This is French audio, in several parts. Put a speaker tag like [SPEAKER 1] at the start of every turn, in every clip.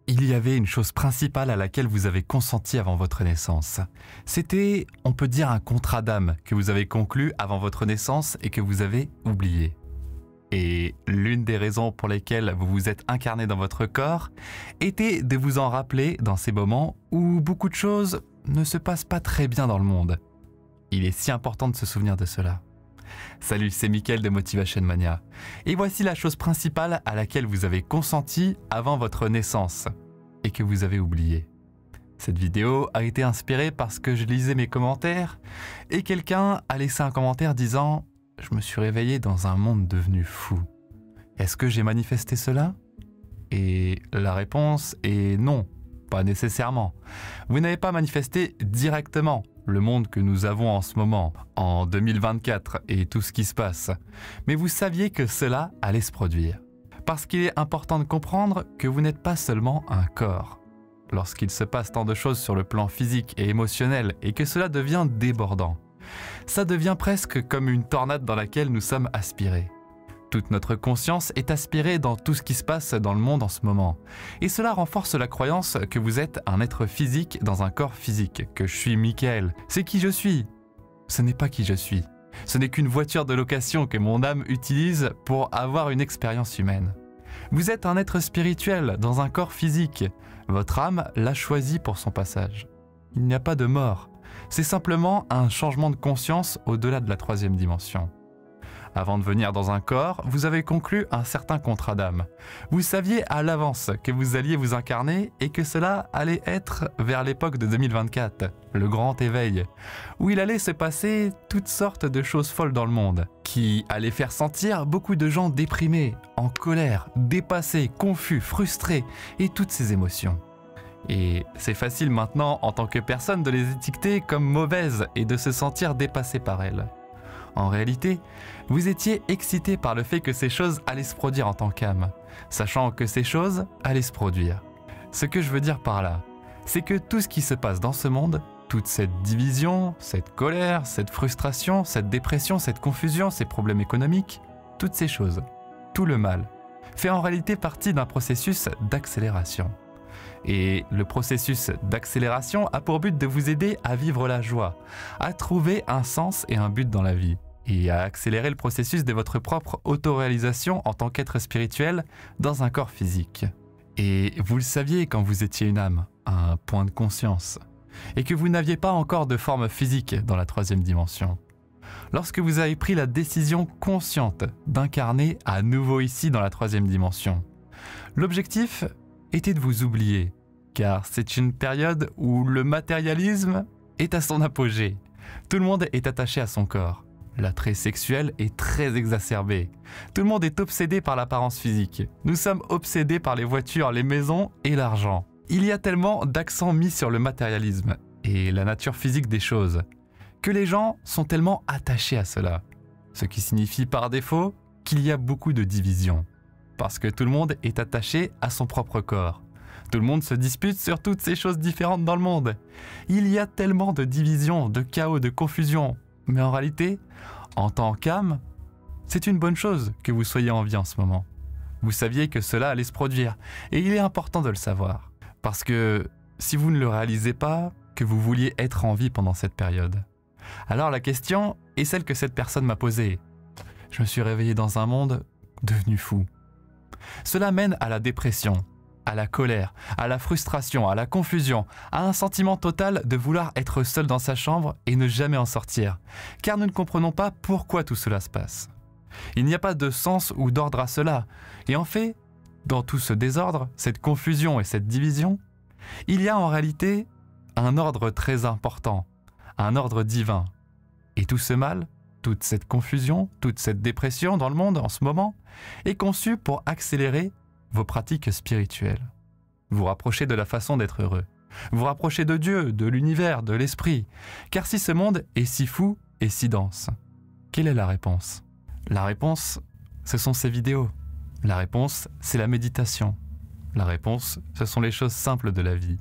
[SPEAKER 1] Il y avait une chose principale à laquelle vous avez consenti avant votre naissance. C'était, on peut dire, un contrat d'âme que vous avez conclu avant votre naissance et que vous avez oublié. Et l'une des raisons pour lesquelles vous vous êtes incarné dans votre corps était de vous en rappeler dans ces moments où beaucoup de choses ne se passent pas très bien dans le monde. Il est si important de se souvenir de cela. Salut, c'est Mickaël de Motivation Mania. Et voici la chose principale à laquelle vous avez consenti avant votre naissance et que vous avez oublié. Cette vidéo a été inspirée parce que je lisais mes commentaires et quelqu'un a laissé un commentaire disant « Je me suis réveillé dans un monde devenu fou. Est-ce que j'ai manifesté cela ?» Et la réponse est non, pas nécessairement. Vous n'avez pas manifesté directement le monde que nous avons en ce moment, en 2024 et tout ce qui se passe. Mais vous saviez que cela allait se produire. Parce qu'il est important de comprendre que vous n'êtes pas seulement un corps. Lorsqu'il se passe tant de choses sur le plan physique et émotionnel et que cela devient débordant, ça devient presque comme une tornade dans laquelle nous sommes aspirés. Toute notre conscience est aspirée dans tout ce qui se passe dans le monde en ce moment. Et cela renforce la croyance que vous êtes un être physique dans un corps physique, que je suis Mickaël. C'est qui je suis. Ce n'est pas qui je suis. Ce n'est qu'une voiture de location que mon âme utilise pour avoir une expérience humaine. Vous êtes un être spirituel dans un corps physique. Votre âme l'a choisi pour son passage. Il n'y a pas de mort. C'est simplement un changement de conscience au-delà de la troisième dimension. Avant de venir dans un corps, vous avez conclu un certain contrat d'âme. Vous saviez à l'avance que vous alliez vous incarner et que cela allait être vers l'époque de 2024, le grand éveil, où il allait se passer toutes sortes de choses folles dans le monde, qui allaient faire sentir beaucoup de gens déprimés, en colère, dépassés, confus, frustrés et toutes ces émotions. Et c'est facile maintenant en tant que personne de les étiqueter comme mauvaises et de se sentir dépassé par elles. En réalité, vous étiez excité par le fait que ces choses allaient se produire en tant qu'âme, sachant que ces choses allaient se produire. Ce que je veux dire par là, c'est que tout ce qui se passe dans ce monde, toute cette division, cette colère, cette frustration, cette dépression, cette confusion, ces problèmes économiques, toutes ces choses, tout le mal, fait en réalité partie d'un processus d'accélération. Et le processus d'accélération a pour but de vous aider à vivre la joie, à trouver un sens et un but dans la vie, et à accélérer le processus de votre propre autoréalisation en tant qu'être spirituel dans un corps physique. Et vous le saviez quand vous étiez une âme, un point de conscience, et que vous n'aviez pas encore de forme physique dans la troisième dimension. Lorsque vous avez pris la décision consciente d'incarner à nouveau ici dans la troisième dimension, l'objectif était de vous oublier, car c'est une période où le matérialisme est à son apogée. Tout le monde est attaché à son corps. L'attrait sexuel est très exacerbé. Tout le monde est obsédé par l'apparence physique. Nous sommes obsédés par les voitures, les maisons et l'argent. Il y a tellement d'accent mis sur le matérialisme et la nature physique des choses, que les gens sont tellement attachés à cela. Ce qui signifie par défaut qu'il y a beaucoup de divisions. Parce que tout le monde est attaché à son propre corps. Tout le monde se dispute sur toutes ces choses différentes dans le monde. Il y a tellement de divisions, de chaos, de confusion. Mais en réalité, en tant qu'âme, c'est une bonne chose que vous soyez en vie en ce moment. Vous saviez que cela allait se produire. Et il est important de le savoir. Parce que si vous ne le réalisez pas, que vous vouliez être en vie pendant cette période. Alors la question est celle que cette personne m'a posée. Je me suis réveillé dans un monde devenu fou. Cela mène à la dépression, à la colère, à la frustration, à la confusion, à un sentiment total de vouloir être seul dans sa chambre et ne jamais en sortir, car nous ne comprenons pas pourquoi tout cela se passe. Il n'y a pas de sens ou d'ordre à cela, et en fait, dans tout ce désordre, cette confusion et cette division, il y a en réalité un ordre très important, un ordre divin. Et tout ce mal, toute cette confusion, toute cette dépression dans le monde en ce moment est conçue pour accélérer vos pratiques spirituelles. Vous rapprocher de la façon d'être heureux. Vous rapprocher de Dieu, de l'univers, de l'esprit. Car si ce monde est si fou et si dense, quelle est la réponse? La réponse, ce sont ces vidéos. La réponse, c'est la méditation. La réponse, ce sont les choses simples de la vie.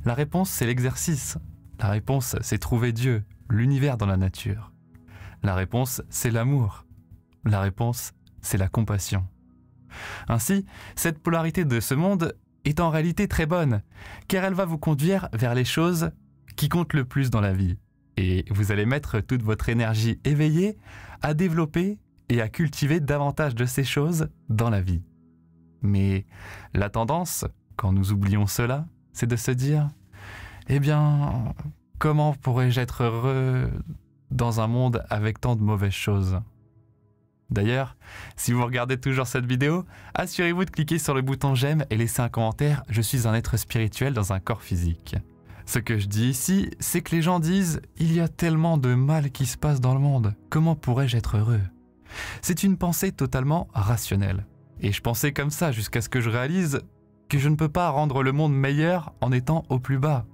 [SPEAKER 1] La réponse, c'est l'exercice. La réponse, c'est trouver Dieu, l'univers dans la nature. La réponse, c'est l'amour. La réponse, c'est la compassion. Ainsi, cette polarité de ce monde est en réalité très bonne, car elle va vous conduire vers les choses qui comptent le plus dans la vie. Et vous allez mettre toute votre énergie éveillée à développer et à cultiver davantage de ces choses dans la vie. Mais la tendance, quand nous oublions cela, c'est de se dire « Eh bien, comment pourrais-je être heureux dans un monde avec tant de mauvaises choses ?» D'ailleurs, si vous regardez toujours cette vidéo, assurez-vous de cliquer sur le bouton j'aime et laisser un commentaire « Je suis un être spirituel dans un corps physique ». Ce que je dis ici, c'est que les gens disent « Il y a tellement de mal qui se passe dans le monde, comment pourrais-je être heureux ?» C'est une pensée totalement rationnelle. Et je pensais comme ça jusqu'à ce que je réalise que je ne peux pas rendre le monde meilleur en étant au plus bas.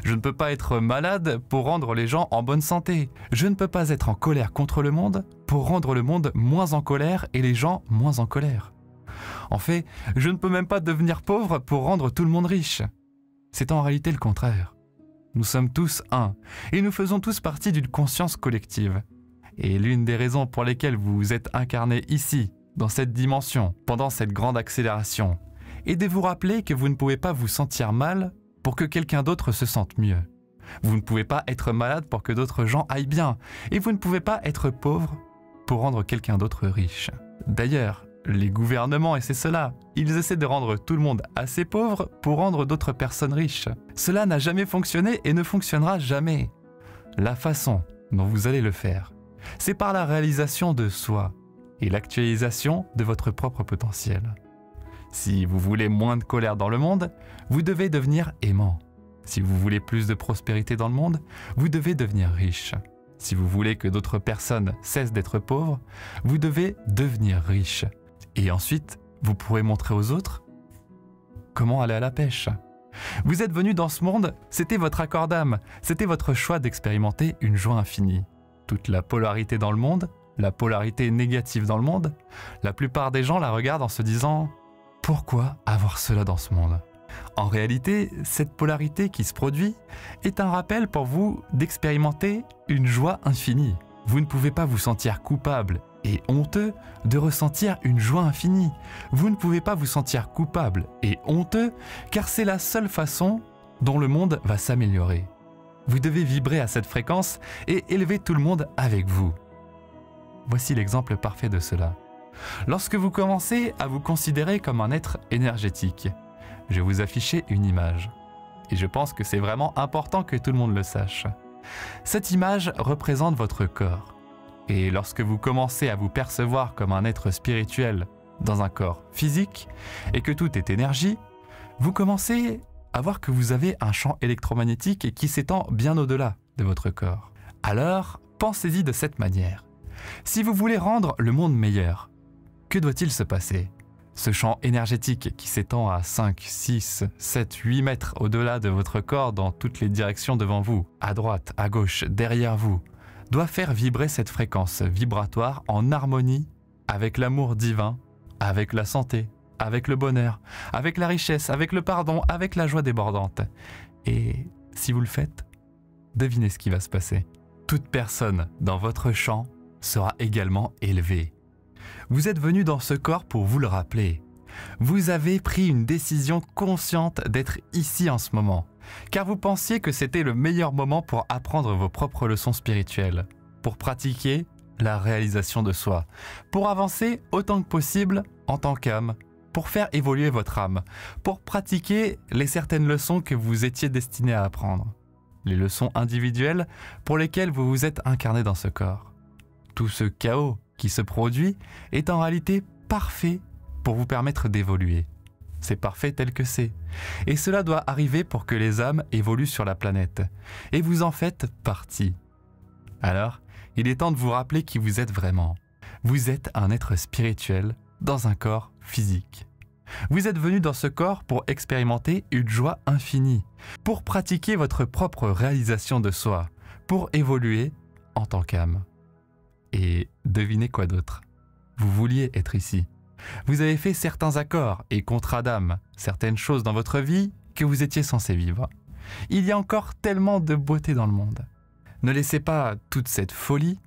[SPEAKER 1] Je ne peux pas être malade pour rendre les gens en bonne santé. Je ne peux pas être en colère contre le monde pour rendre le monde moins en colère et les gens moins en colère. En fait, je ne peux même pas devenir pauvre pour rendre tout le monde riche. C'est en réalité le contraire. Nous sommes tous un et nous faisons tous partie d'une conscience collective. Et l'une des raisons pour lesquelles vous vous êtes incarné ici, dans cette dimension, pendant cette grande accélération, est de vous rappeler que vous ne pouvez pas vous sentir mal pour que quelqu'un d'autre se sente mieux. Vous ne pouvez pas être malade pour que d'autres gens aillent bien. Et vous ne pouvez pas être pauvre pour rendre quelqu'un d'autre riche. D'ailleurs, les gouvernements, et c'est cela, ils essaient de rendre tout le monde assez pauvre pour rendre d'autres personnes riches. Cela n'a jamais fonctionné et ne fonctionnera jamais. La façon dont vous allez le faire, c'est par la réalisation de soi et l'actualisation de votre propre potentiel. Si vous voulez moins de colère dans le monde, vous devez devenir aimant. Si vous voulez plus de prospérité dans le monde, vous devez devenir riche. Si vous voulez que d'autres personnes cessent d'être pauvres, vous devez devenir riche. Et ensuite, vous pourrez montrer aux autres comment aller à la pêche. Vous êtes venu dans ce monde, c'était votre accord d'âme, c'était votre choix d'expérimenter une joie infinie. Toute la polarité dans le monde, la polarité négative dans le monde, la plupart des gens la regardent en se disant « Pourquoi avoir cela dans ce monde ?» En réalité, cette polarité qui se produit est un rappel pour vous d'expérimenter une joie infinie. Vous ne pouvez pas vous sentir coupable et honteux de ressentir une joie infinie. Vous ne pouvez pas vous sentir coupable et honteux car c'est la seule façon dont le monde va s'améliorer. Vous devez vibrer à cette fréquence et élever tout le monde avec vous. Voici l'exemple parfait de cela. Lorsque vous commencez à vous considérer comme un être énergétique, je vais vous afficher une image. Et je pense que c'est vraiment important que tout le monde le sache. Cette image représente votre corps. Et lorsque vous commencez à vous percevoir comme un être spirituel dans un corps physique et que tout est énergie, vous commencez à voir que vous avez un champ électromagnétique qui s'étend bien au-delà de votre corps. Alors, pensez-y de cette manière. Si vous voulez rendre le monde meilleur, que doit-il se passer ? Ce champ énergétique qui s'étend à 5, 6, 7, 8 mètres au-delà de votre corps dans toutes les directions devant vous, à droite, à gauche, derrière vous, doit faire vibrer cette fréquence vibratoire en harmonie avec l'amour divin, avec la santé, avec le bonheur, avec la richesse, avec le pardon, avec la joie débordante. Et si vous le faites, devinez ce qui va se passer. Toute personne dans votre champ sera également élevée. Vous êtes venu dans ce corps pour vous le rappeler. Vous avez pris une décision consciente d'être ici en ce moment, car vous pensiez que c'était le meilleur moment pour apprendre vos propres leçons spirituelles, pour pratiquer la réalisation de soi, pour avancer autant que possible en tant qu'âme, pour faire évoluer votre âme, pour pratiquer les certaines leçons que vous étiez destiné à apprendre, les leçons individuelles pour lesquelles vous vous êtes incarné dans ce corps. Tout ce chaos qui se produit est en réalité parfait pour vous permettre d'évoluer. C'est parfait tel que c'est. Et cela doit arriver pour que les âmes évoluent sur la planète. Et vous en faites partie. Alors, il est temps de vous rappeler qui vous êtes vraiment. Vous êtes un être spirituel dans un corps physique. Vous êtes venu dans ce corps pour expérimenter une joie infinie, pour pratiquer votre propre réalisation de soi, pour évoluer en tant qu'âme. Et devinez quoi d'autre ? Vous vouliez être ici. Vous avez fait certains accords et contrats d'âme, certaines choses dans votre vie que vous étiez censé vivre. Il y a encore tellement de beauté dans le monde. Ne laissez pas toute cette folie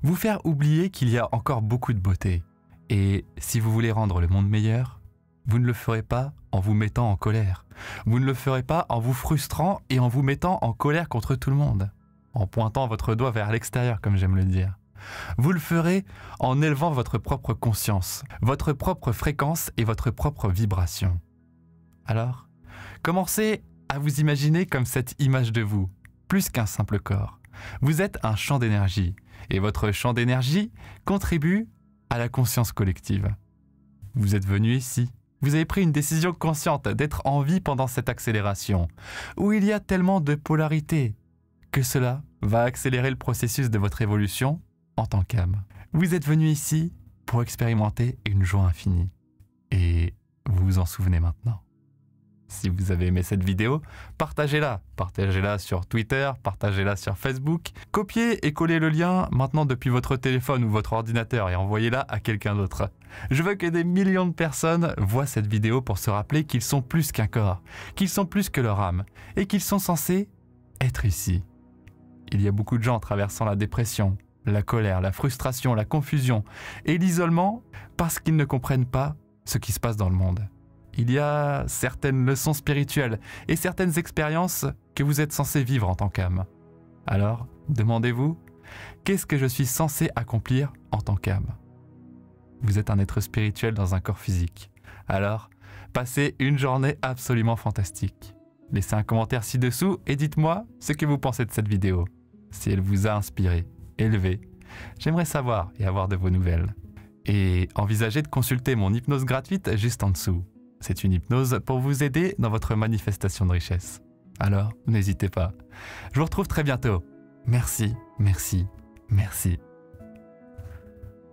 [SPEAKER 1] vous faire oublier qu'il y a encore beaucoup de beauté. Et si vous voulez rendre le monde meilleur, Vous ne le ferez pas en vous mettant en colère. Vous ne le ferez pas en vous frustrant et en vous mettant en colère contre tout le monde, en pointant votre doigt vers l'extérieur, comme j'aime le dire. Vous le ferez en élevant votre propre conscience, votre propre fréquence et votre propre vibration. Alors, commencez à vous imaginer comme cette image de vous, plus qu'un simple corps. Vous êtes un champ d'énergie, et votre champ d'énergie contribue à la conscience collective. Vous êtes venu ici. Vous avez pris une décision consciente d'être en vie pendant cette accélération, où il y a tellement de polarité, que cela va accélérer le processus de votre évolution en tant qu'âme. Vous êtes venu ici pour expérimenter une joie infinie. Et vous vous en souvenez maintenant. Si vous avez aimé cette vidéo, partagez-la. Partagez-la sur Twitter, partagez-la sur Facebook. Copiez et collez le lien maintenant depuis votre téléphone ou votre ordinateur et envoyez-la à quelqu'un d'autre. Je veux que des millions de personnes voient cette vidéo pour se rappeler qu'ils sont plus qu'un corps, qu'ils sont plus que leur âme et qu'ils sont censés être ici. Il y a beaucoup de gens traversant la dépression, la colère, la frustration, la confusion et l'isolement parce qu'ils ne comprennent pas ce qui se passe dans le monde. Il y a certaines leçons spirituelles et certaines expériences que vous êtes censé vivre en tant qu'âme. Alors, demandez-vous, qu'est-ce que je suis censé accomplir en tant qu'âme? Vous êtes un être spirituel dans un corps physique. Alors, passez une journée absolument fantastique. Laissez un commentaire ci-dessous et dites-moi ce que vous pensez de cette vidéo. Si elle vous a inspiré, élevé, j'aimerais savoir et avoir de vos nouvelles. Et envisagez de consulter mon hypnose gratuite juste en dessous. C'est une hypnose pour vous aider dans votre manifestation de richesse. Alors, n'hésitez pas. Je vous retrouve très bientôt. Merci, merci, merci.